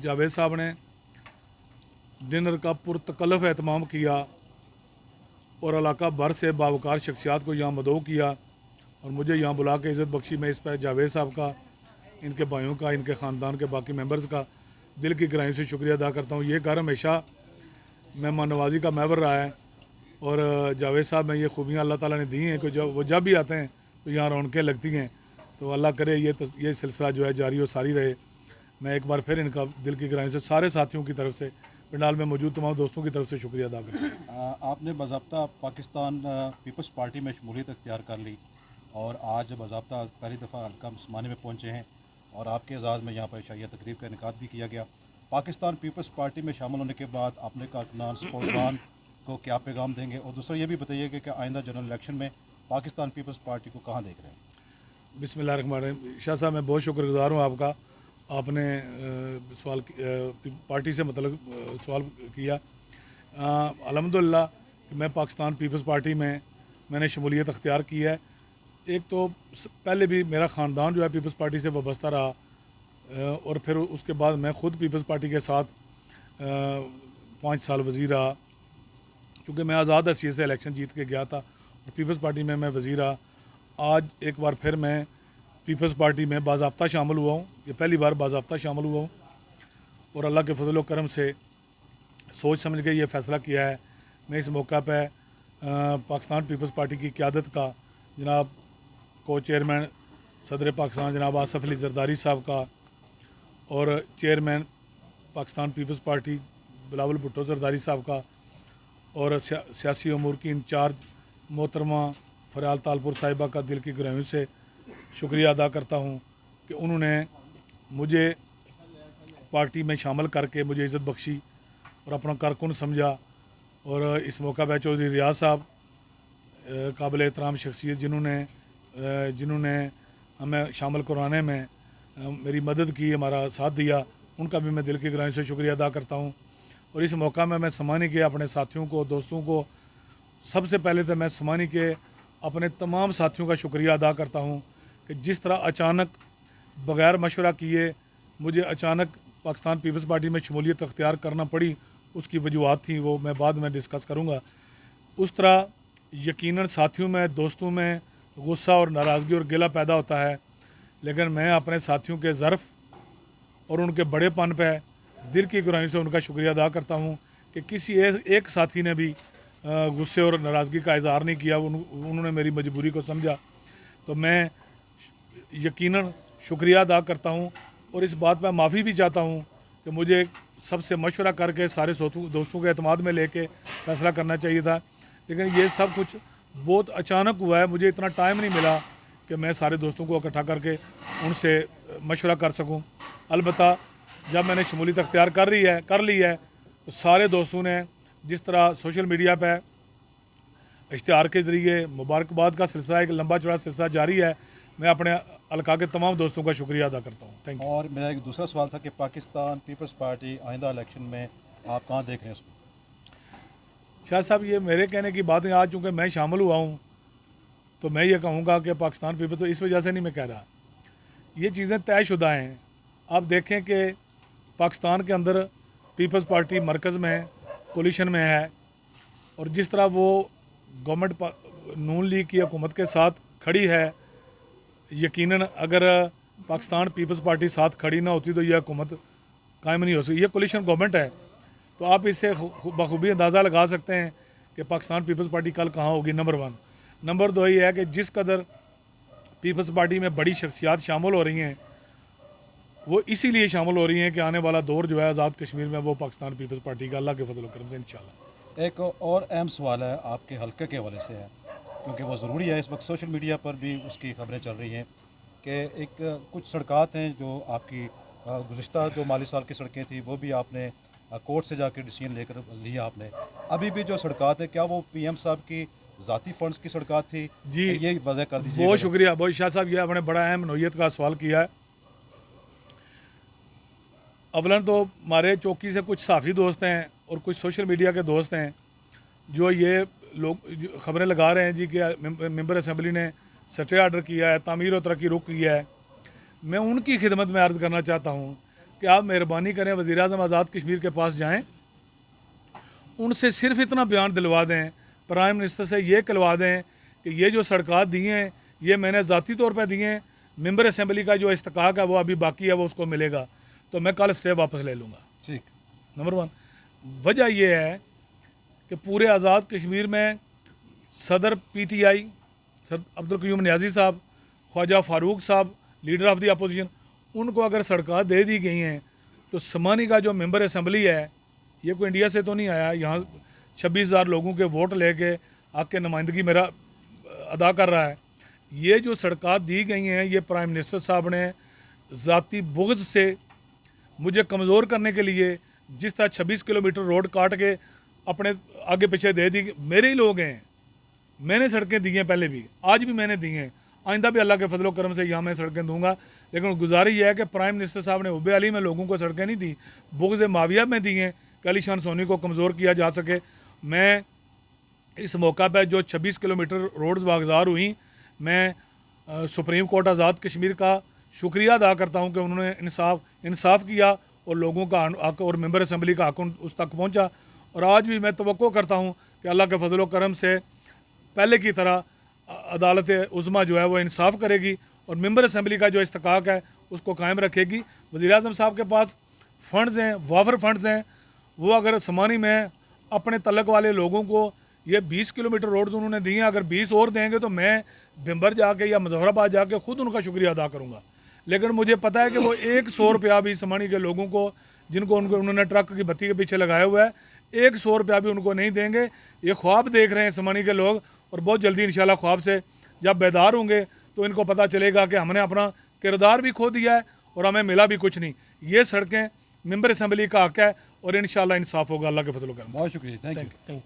जावेद साहब ने डिनर का पुरतकल्लफ़ एहतमाम किया और इलाका भर से बावकार शख्सियात को यहाँ मदऊ किया और मुझे यहाँ बुला के इज़्ज़त बख्शी। मैं इस पर जावेद साहब का, इनके भाइयों का, इनके ख़ानदान के बाकी मेंबर्स का दिल की गहराइयों से शुक्रिया अदा करता हूँ। ये घर हमेशा मेहमान नवाजी का महवर रहा है और जावेद साहब में ये खूबियाँ अल्लाह ताला ने दी हैं कि जब भी आते हैं तो यहाँ रौनकें लगती हैं। तो अल्लाह करे ये सिलसिला जो है जारी और सारी रहे। मैं एक बार फिर इनका दिल की गहराइयों से सारे साथियों की तरफ से, पंडाल में मौजूद तमाम दोस्तों की तरफ से शुक्रिया अदा करता हूँ। आपने बाज़ाब्ता पाकिस्तान पीपल्स पार्टी में शमूलियत अख्तियार कर ली और आज बाज़ाब्ता पहली दफ़ा हल्का उस्मानी में पहुँचे हैं और आपके एजाज़ में यहाँ पर शाहिया तकरीब का इनेकाद भी किया गया। पाकिस्तान पीपल्स पार्टी में शामिल होने के बाद अपने कारकुनान स्पोर्ट्समैन को क्या पैगाम देंगे, और दूसरा ये भी बताइए कि आइंदा जनरल इलेक्शन में पाकिस्तान पीपल्स पार्टी को कहाँ देख रहे हैं? बिस्मिल्लाहिर्रहमानिर्रहीम। शाह साहब मैं बहुत शुक्रगुजार हूँ आपका, आपने सवाल पार्टी से मतलब सवाल किया। अल्हम्दुलिल्लाह मैं पाकिस्तान पीपल्स पार्टी में मैंने शमूलियत अख्तियार की है। एक तो पहले भी मेरा ख़ानदान जो है पीपल्स पार्टी से वाबस्ता रहा और फिर उसके बाद मैं ख़ुद पीपल्स पार्टी के साथ 5 साल वज़ीर रहा, चूँकि मैं आज़ाद हैसियत से इलेक्शन जीत के गया था और पीपल्स पार्टी में मैं वज़ीर रहा। आज एक बार फिर मैं पीपल्स पार्टी में बाज़ाब्ता शामिल हुआ हूँ, ये पहली बार बाज़ाब्ता शामिल हुआ हूँ और अल्लाह के फजल व करम से सोच समझ के ये फ़ैसला किया है। मैं इस मौका पर पाकिस्तान पीपल्स पार्टी की क़यादत का, जनाब को चेयरमैन सदर पाकिस्तान जनाब आसफ़ अली ज़रदारी साहब का और चेयरमैन पाकिस्तान पीपल्स पार्टी बिलावल भुट्टो ज़रदारी साहब का और सियासी अमूर की इंचार्ज मोहतरमा फ़रियाल तालपुर साहिबा का दिल की गहराइयों से शुक्रिया अदा करता हूँ कि उन्होंने मुझे पार्टी में शामिल करके मुझे इज़्ज़त बख्शी और अपना कारकुन समझा। और इस मौका पर चौधरी रियाज साहब काबिल एहतराम शख्सियत जिन्होंने हमें शामिल करवाने में मेरी मदद की, हमारा साथ दिया, उनका भी मैं दिल की गहराइयों से शुक्रिया अदा करता हूँ। और इस मौका में मैं समानी के अपने साथियों को, दोस्तों को, सबसे पहले तो मैं समानी के अपने तमाम साथियों का शुक्रिया अदा करता हूँ कि जिस तरह अचानक बग़ैर मशवरा किए मुझे अचानक पाकिस्तान पीपल्स पार्टी में शमूलियत अख्तियार करना पड़ी, उसकी वजूहत थी, वो मैं बाद में डिस्कस करूँगा। उस तरह यकीनन साथियों में, दोस्तों में गुस्सा और नाराज़गी और गिला पैदा होता है, लेकिन मैं अपने साथियों के ज़र्फ़ और उनके बड़ेपन पे दिल की गहराइयों से उनका शुक्रिया अदा करता हूँ कि किसी एक साथी ने भी गुस्से और नाराज़गी का इज़हार नहीं किया। उन्होंने मेरी मजबूरी को समझा, तो मैं यकीनन शुक्रिया अदा करता हूँ और इस बात पर माफ़ी भी चाहता हूँ कि मुझे सबसे मशवरा करके सारे दोस्तों के एतमाद में लेके फ़ैसला करना चाहिए था, लेकिन ये सब कुछ बहुत अचानक हुआ है। मुझे इतना टाइम नहीं मिला कि मैं सारे दोस्तों को इकट्ठा करके उनसे मशवरा कर सकूं। अलबत्ता जब मैंने शमूलियत अख्तियार कर ली है तो सारे दोस्तों ने जिस तरह सोशल मीडिया पर इश्तिहार के ज़रिए मुबारकबाद का सिलसिला, एक लंबा चौड़ा सिलसिला जारी है, मैं अपने हल्का के तमाम दोस्तों का शुक्रिया अदा करता हूँ। Thank you. और मेरा एक दूसरा सवाल था कि पाकिस्तान पीपल्स पार्टी आइंदा इलेक्शन में आप कहाँ देख रहे हैं उसको? शाह साहब, ये मेरे कहने की बात है, आज चूँकि मैं शामिल हुआ हूँ तो मैं ये कहूँगा कि पाकिस्तान पीपल्स, तो इस वजह से नहीं मैं कह रहा, ये चीज़ें तयशुदा हैं। आप देखें कि पाकिस्तान के अंदर पीपल्स पार्टी मरकज़ में कोलिशन में है और जिस तरह वो गवर्नमेंट नून लीग की हुकूमत के साथ खड़ी है, यकीनन अगर पाकिस्तान पीपल्स पार्टी साथ खड़ी ना होती तो यह हुकूमत कायम नहीं हो सकती। ये कोलिशन गवर्नमेंट है, तो आप इससे बखूबी अंदाज़ा लगा सकते हैं कि पाकिस्तान पीपल्स पार्टी कल कहाँ होगी। नंबर 1। नंबर 2 ये है कि जिस कदर पीपल्स पार्टी में बड़ी शख्सियात शामिल हो रही हैं, वो इसीलिए शामिल हो रही हैं कि आने वाला दौर जो है आज़ाद कश्मीर में वो पाकिस्तान पीपल्स पार्टी का अल्लाह के फजल करम से इंशाल्लाह। एक और अहम सवाल है आपके हल्के के हवाले से है, क्योंकि वो ज़रूरी है। इस वक्त सोशल मीडिया पर भी उसकी खबरें चल रही हैं कि एक कुछ सड़कात हैं जो आपकी गुज़िश्ता जो माली साल की सड़कें थी वो भी आपने कोर्ट से जाकर डिसीजन लेकर लिया आपने। अभी भी जो सड़कात है, क्या वो पीएम साहब की ज़ाती फ़ंड्स की सड़कात थी? जी, ये वजह कर दीजिए। बहुत शुक्रिया। बहुत शाह साहब, ये आपने बड़ा अहम नौयत का सवाल किया है। अवलन तो हमारे चौकी से कुछ साफ़ी दोस्त हैं और कुछ सोशल मीडिया के दोस्त हैं जो ये लोग ख़बरें लगा रहे हैं जी कि मेंबर असम्बली ने स्टे आर्डर किया है, तामीर और तरक्की रुक किया है। मैं उनकी खिदमत में अर्ज़ करना चाहता हूँ कि आप मेहरबानी करें वज़ीर आज़म आज़ाद कश्मीर के पास जाएं, उनसे सिर्फ इतना बयान दिलवा दें, प्राइम मिनिस्टर से ये कहलवा दें कि ये जो सड़कात दी हैं ये मैंने ज़ाती तौर पर दिए हैं, मेंबर असम्बली का जो इस्तकाक है वो अभी बाकी है, वो उसको मिलेगा, तो मैं कल स्टे वापस ले लूँगा। ठीक। नंबर 1 वजह यह है कि पूरे आज़ाद कश्मीर में सदर PTI सर अब्दुल कयूम नियाज़ी साहब, ख्वाजा फारूक साहब, लीडर ऑफ द अपोजिशन, उनको अगर सड़कें दे दी गई हैं तो समानी का जो मेंबर असम्बली है, ये कोई इंडिया से तो नहीं आया, यहाँ 26,000 लोगों के वोट लेके आके नुमाइंदगी मेरा अदा कर रहा है। ये जो सड़कें दी गई हैं ये प्राइम मिनिस्टर साहब ने ज़ाती बुग़्ज़ से मुझे कमज़ोर करने के लिए जिस तरह 26 किलोमीटर रोड काट के अपने आगे पीछे दे दी। मेरे ही लोग हैं, मैंने सड़कें दी हैं, पहले भी, आज भी मैंने दी हैं, आइंदा भी अल्लाह के फजलो करम से यहाँ मैं सड़कें दूंगा। लेकिन गुजारिश यह है कि प्राइम मिनिस्टर साहब ने उबे अली में लोगों को सड़कें नहीं दी, बुग़्ज़ माविया में दी हैं कि अली शान सोनी को कमज़ोर किया जा सके। मैं इस मौका पर जो 26 किलोमीटर रोड वागजार हुई, मैं सुप्रीम कोर्ट आज़ाद कश्मीर का शुक्रिया अदा करता हूँ कि उन्होंने इंसाफ किया और लोगों का हक और मेंबर असम्बली का हक उस तक पहुँचा। और आज भी मैं तवक्को करता हूँ कि अल्लाह के फजलो करम से पहले की तरह अदालत उज़्मा जो है वो इंसाफ करेगी और मेंबर असम्बली का जो इस्तकाक है उसको कायम रखेगी। वज़ीर आज़म साहब के पास फ़ंड्स हैं, वाफर फ़ंड्स हैं, वो अगर समानी में अपने तलक वाले लोगों को ये 20 किलोमीटर रोड उन्होंने दिए हैं, अगर 20 और देंगे तो मैं भिंबर जाके या मुजफ्फराबाद जाके ख़ुद उनका शुक्रिया अदा करूँगा। लेकिन मुझे पता है कि वो 100 रुपया भी समानी के लोगों को जिनको उन्होंने ट्रक की बत्ती के पीछे लगाया हुआ है, 100 रुपया भी उनको नहीं देंगे। ये ख्वाब देख रहे हैं समानी के लोग और बहुत जल्दी इंशाल्लाह ख्वाब से जब बेदार होंगे तो इनको पता चलेगा कि हमने अपना किरदार भी खो दिया है और हमें मिला भी कुछ नहीं। ये सड़कें मेंबर असम्बली का हक है और इंशाल्लाह इंसाफ होगा अल्लाह के फजल करम से। बहुत शुक्रिया, थैंक यू।